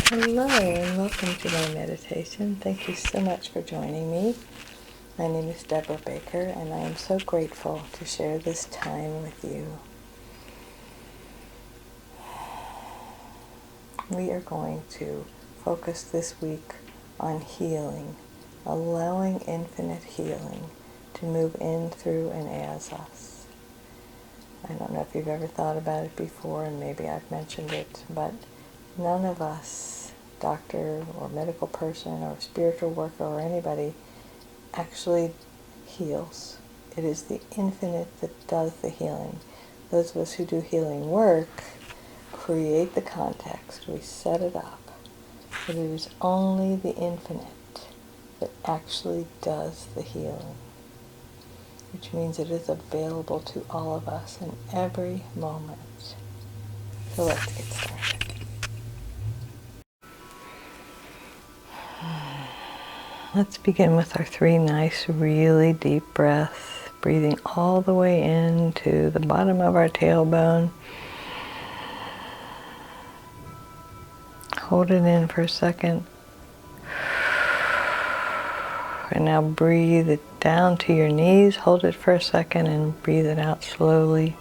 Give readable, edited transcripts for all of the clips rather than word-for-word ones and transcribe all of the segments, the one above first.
Hello and welcome to my meditation. Thank you so much for joining me. My name is Deborah Baker and I am so grateful to share this time with you. We are going to focus this week on healing, allowing infinite healing to move in, through, and as us. I don't know if you've ever thought about it before, and maybe I've mentioned it, but none of us, doctor or medical person or spiritual worker or anybody, actually heals. It is the infinite that does the healing. Those of us who do healing work create the context, we set it up, but it is only the infinite that actually does the healing, which means it is available to all of us in every moment. So let's get started. Let's begin with our 3 nice, really deep breaths, breathing all the way into the bottom of our tailbone. Hold it in for a second. And now breathe it down to your knees. Hold it for a second and breathe it out slowly.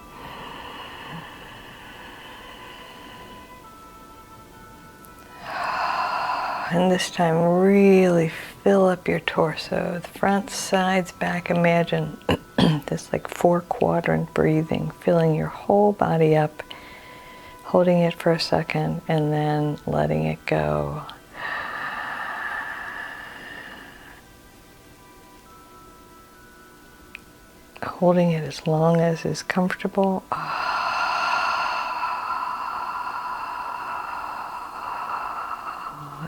And this time really fill up your torso, the front, sides, back. Imagine this like 4-quadrant breathing, filling your whole body up, holding it for a second and then letting it go. Holding it as long as is comfortable.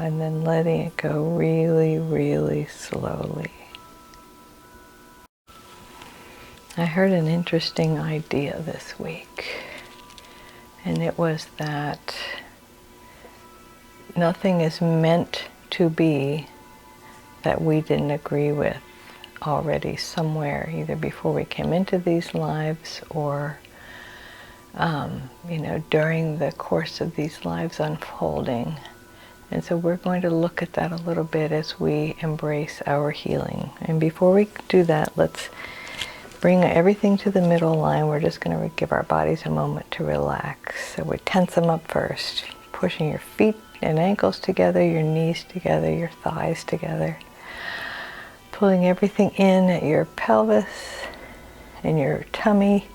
And then letting it go really, really slowly. I heard an interesting idea this week, and it was that nothing is meant to be that we didn't agree with already somewhere, either before we came into these lives or during the course of these lives unfolding. And so we're going to look at that a little bit as we embrace our healing. And before we do that, let's bring everything to the middle line. We're just going to give our bodies a moment to relax. So we tense them up first, pushing your feet and ankles together, your knees together, your thighs together. Pulling everything in at your pelvis and your tummy,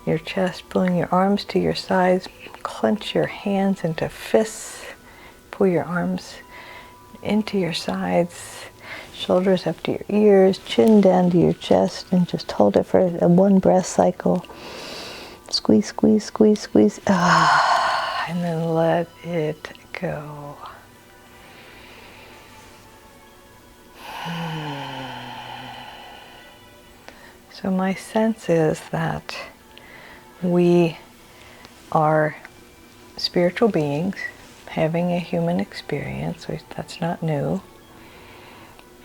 your chest, pulling your arms to your sides, clench your hands into fists. Pull your arms into your sides, shoulders up to your ears, chin down to your chest, and just hold it for a 1 breath cycle. Squeeze, squeeze, squeeze, squeeze. And then let it go. So my sense is that we are spiritual beings having a human experience. That's not new.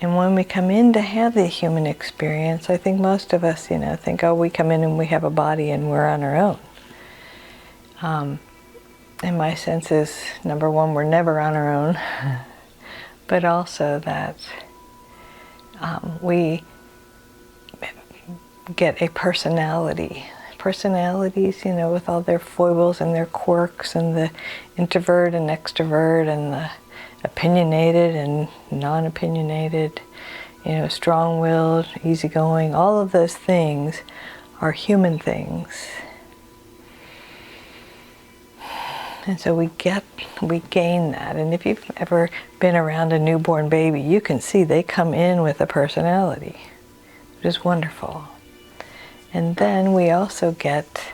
And when we come in to have the human experience, I think most of us, think, oh, we come in and we have a body and we're on our own. And my sense is, number one, we're never on our own, but also that we get a personality. Personalities, with all their foibles and their quirks, and the introvert and extrovert, and the opinionated and non-opinionated, strong-willed, easygoing, all of those things are human things. And so we gain that. And if you've ever been around a newborn baby, you can see they come in with a personality, which is wonderful. And then we also get,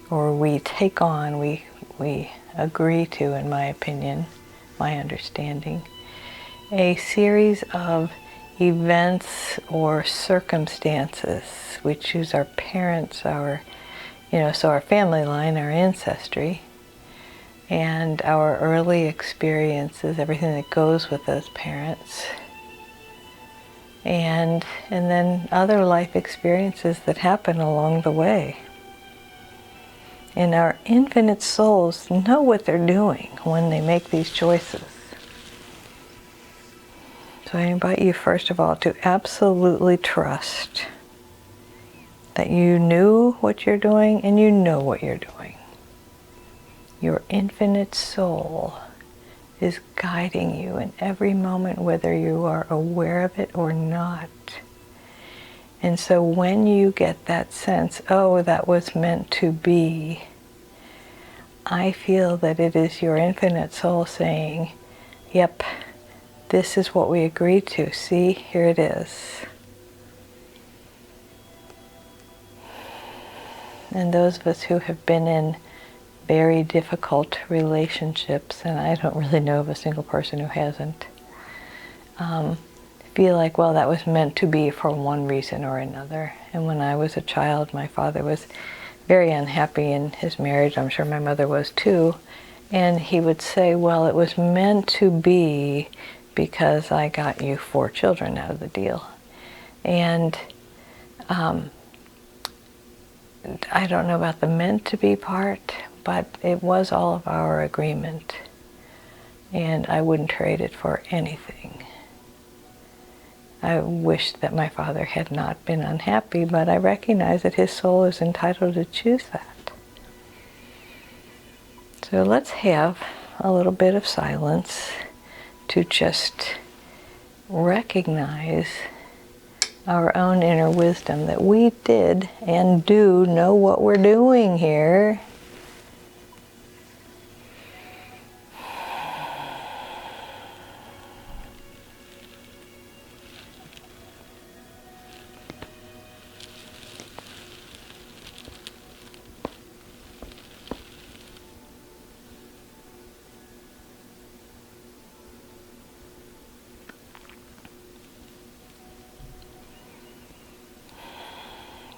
or we take on, we agree to, in my opinion, my understanding, a series of events or circumstances. We choose our parents, so our family line, our ancestry, and our early experiences, everything that goes with those parents. And then other life experiences that happen along the way. And our infinite souls know what they're doing when they make these choices. So I invite you, first of all, to absolutely trust that you knew what you're doing and you know what you're doing. Your infinite soul is guiding you in every moment, whether you are aware of it or not. And so when you get that sense, oh, that was meant to be, I feel that it is your infinite soul saying, yep, this is what we agreed to. See, here it is. And those of us who have been in very difficult relationships, and I don't really know of a single person who hasn't, feel like, well, that was meant to be for one reason or another. And when I was a child, my father was very unhappy in his marriage. I'm sure my mother was too. And he would say, well, it was meant to be because I got you 4 children out of the deal. And I don't know about the meant to be part, but it was all of our agreement. And I wouldn't trade it for anything. I wish that my father had not been unhappy, but I recognize that his soul is entitled to choose that. So let's have a little bit of silence to just recognize our own inner wisdom, that we did and do know what we're doing here.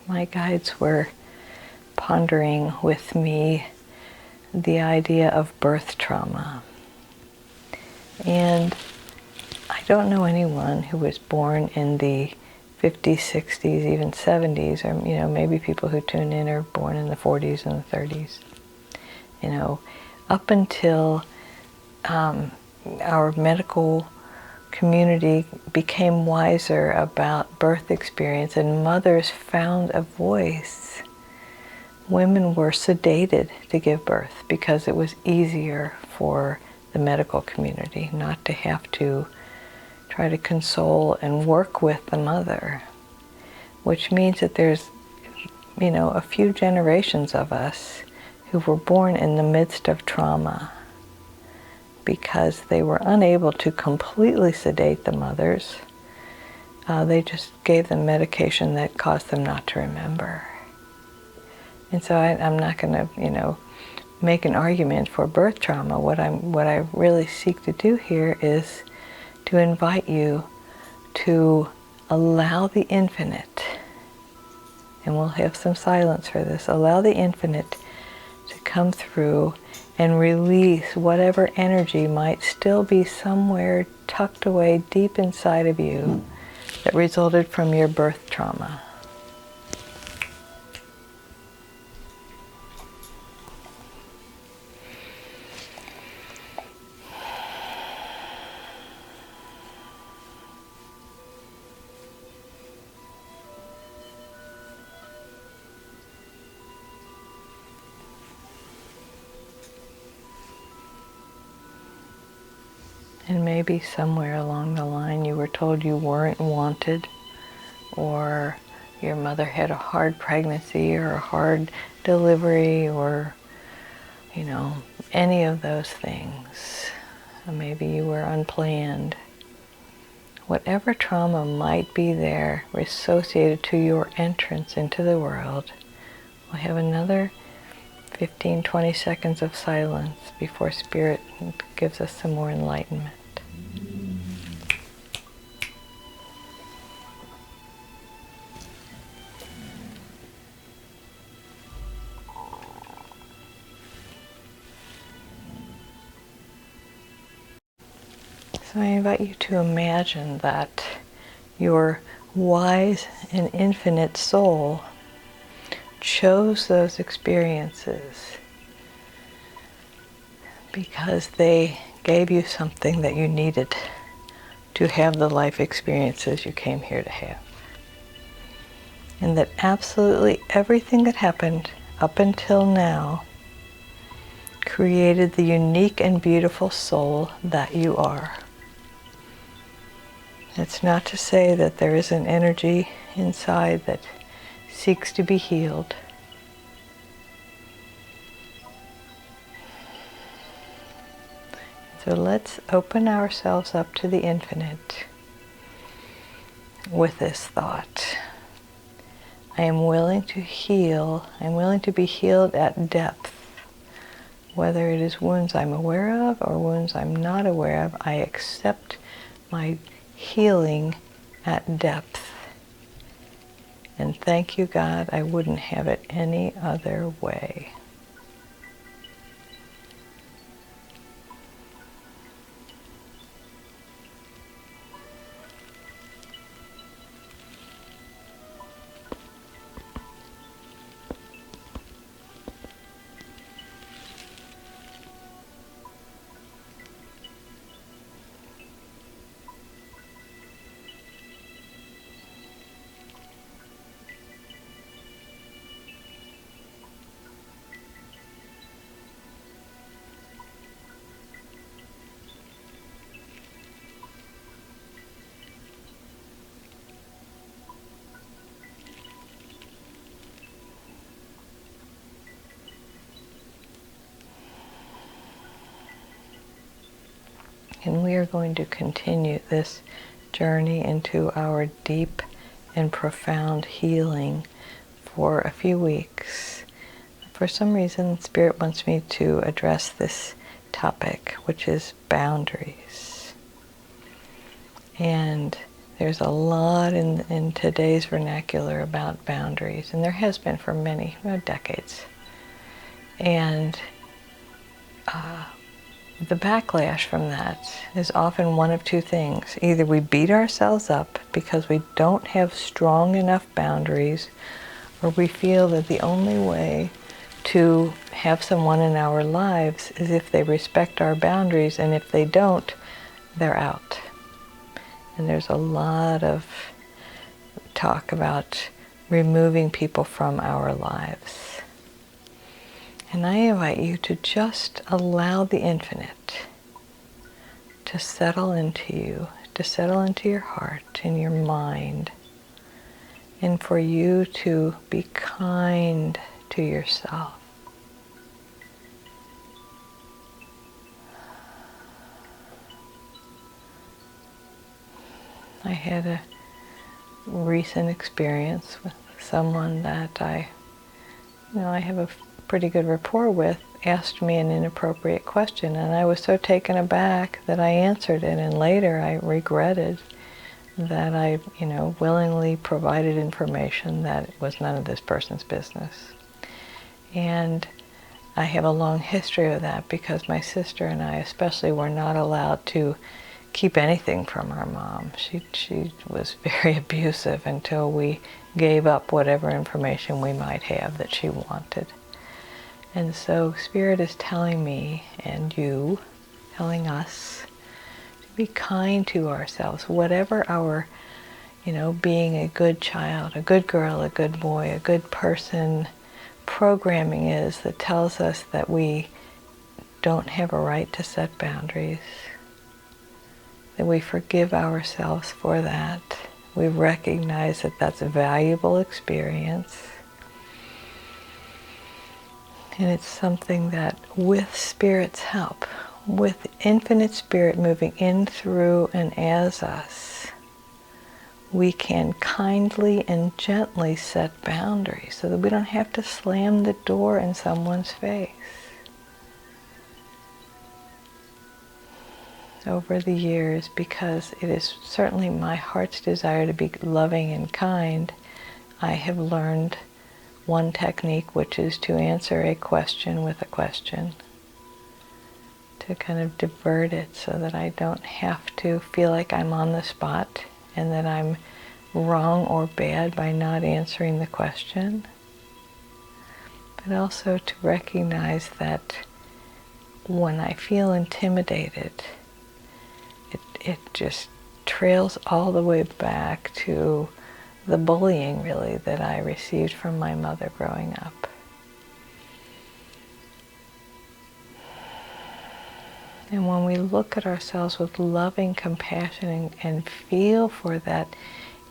My guides were pondering with me the idea of birth trauma. And I don't know anyone who was born in the 50s, 60s, even 70s, or maybe people who tune in are born in the 40s and the 30s. Up until our medical community became wiser about birth experience and mothers found a voice, women were sedated to give birth because it was easier for the medical community not to have to try to console and work with the mother, which means that there's a few generations of us who were born in the midst of trauma because they were unable to completely sedate the mothers. They just gave them medication that caused them not to remember. And so I'm not going to, make an argument for birth trauma. What I really seek to do here is to invite you to allow the infinite, and we'll have some silence for this, allow the infinite to come through and release whatever energy might still be somewhere tucked away deep inside of you that resulted from your birth trauma. And maybe somewhere along the line you were told you weren't wanted, or your mother had a hard pregnancy or a hard delivery, or any of those things. Or maybe you were unplanned. Whatever trauma might be there associated to your entrance into the world, we'll have another 15-20 seconds of silence before Spirit gives us some more enlightenment. So I invite you to imagine that your wise and infinite soul chose those experiences because they gave you something that you needed to have the life experiences you came here to have. And that absolutely everything that happened up until now created the unique and beautiful soul that you are. It's not to say that there is an energy inside that seeks to be healed. So let's open ourselves up to the infinite with this thought. I am willing to heal. I'm willing to be healed at depth. Whether it is wounds I'm aware of or wounds I'm not aware of, I accept my healing at depth. And thank you, God, I wouldn't have it any other way. And we are going to continue this journey into our deep and profound healing for a few weeks. For some reason, Spirit wants me to address this topic, which is boundaries. And there's a lot in today's vernacular about boundaries, and there has been for many decades. And the backlash from that is often one of two things. Either we beat ourselves up because we don't have strong enough boundaries, or we feel that the only way to have someone in our lives is if they respect our boundaries, and if they don't, they're out. And there's a lot of talk about removing people from our lives. And I invite you to just allow the infinite to settle into you, to settle into your heart and your mind, and for you to be kind to yourself. I had a recent experience with someone that I have a pretty good rapport with, asked me an inappropriate question, and I was so taken aback that I answered it, and later I regretted that I, willingly provided information that was none of this person's business. And I have a long history of that because my sister and I especially were not allowed to keep anything from our mom. She was very abusive until we gave up whatever information we might have that she wanted. And so Spirit is telling me, and you, telling us, to be kind to ourselves. Whatever our, being a good child, a good girl, a good boy, a good person programming is that tells us that we don't have a right to set boundaries. That we forgive ourselves for that. We recognize that that's a valuable experience. And it's something that, with Spirit's help, with infinite Spirit moving in, through, and as us, we can kindly and gently set boundaries so that we don't have to slam the door in someone's face. Over the years, because it is certainly my heart's desire to be loving and kind, I have learned one technique, which is to answer a question with a question, to kind of divert it so that I don't have to feel like I'm on the spot and that I'm wrong or bad by not answering the question, but also to recognize that when I feel intimidated, it just trails all the way back to the bullying, really, that I received from my mother growing up. And when we look at ourselves with loving compassion and feel for that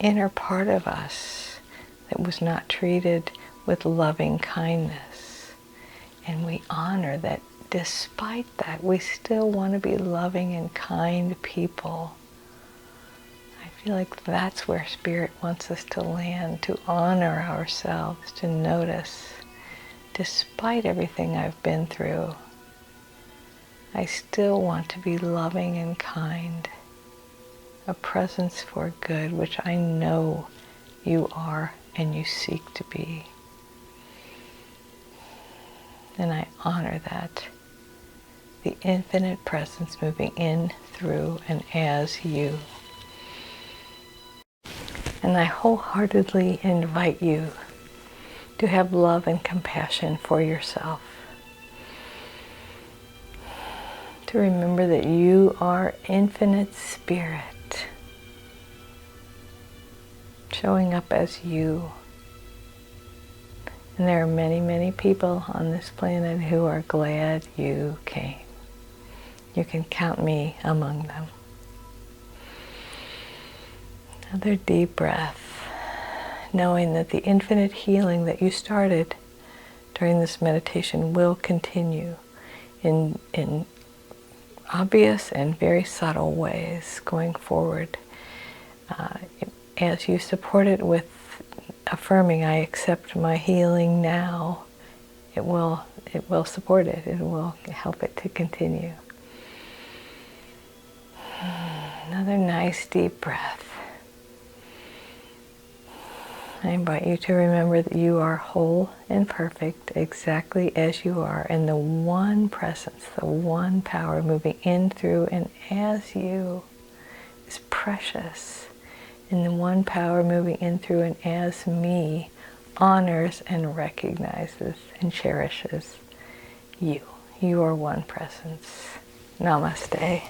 inner part of us that was not treated with loving kindness, and we honor that despite that, we still want to be loving and kind people. I feel like that's where Spirit wants us to land, to honor ourselves, to notice, despite everything I've been through, I still want to be loving and kind, a presence for good, which I know you are and you seek to be. And I honor that. The infinite presence moving in, through, and as you. And I wholeheartedly invite you to have love and compassion for yourself. To remember that you are infinite spirit, showing up as you. And there are many, many people on this planet who are glad you came. You can count me among them. Another deep breath, knowing that the infinite healing that you started during this meditation will continue in obvious and very subtle ways going forward. As you support it with affirming, I accept my healing now, it will support it. It will help it to continue. Another nice deep breath. I invite you to remember that you are whole and perfect exactly as you are, and the one presence, the one power moving in, through, and as you is precious. And the one power moving in, through, and as me honors and recognizes and cherishes you. You are one presence. Namaste.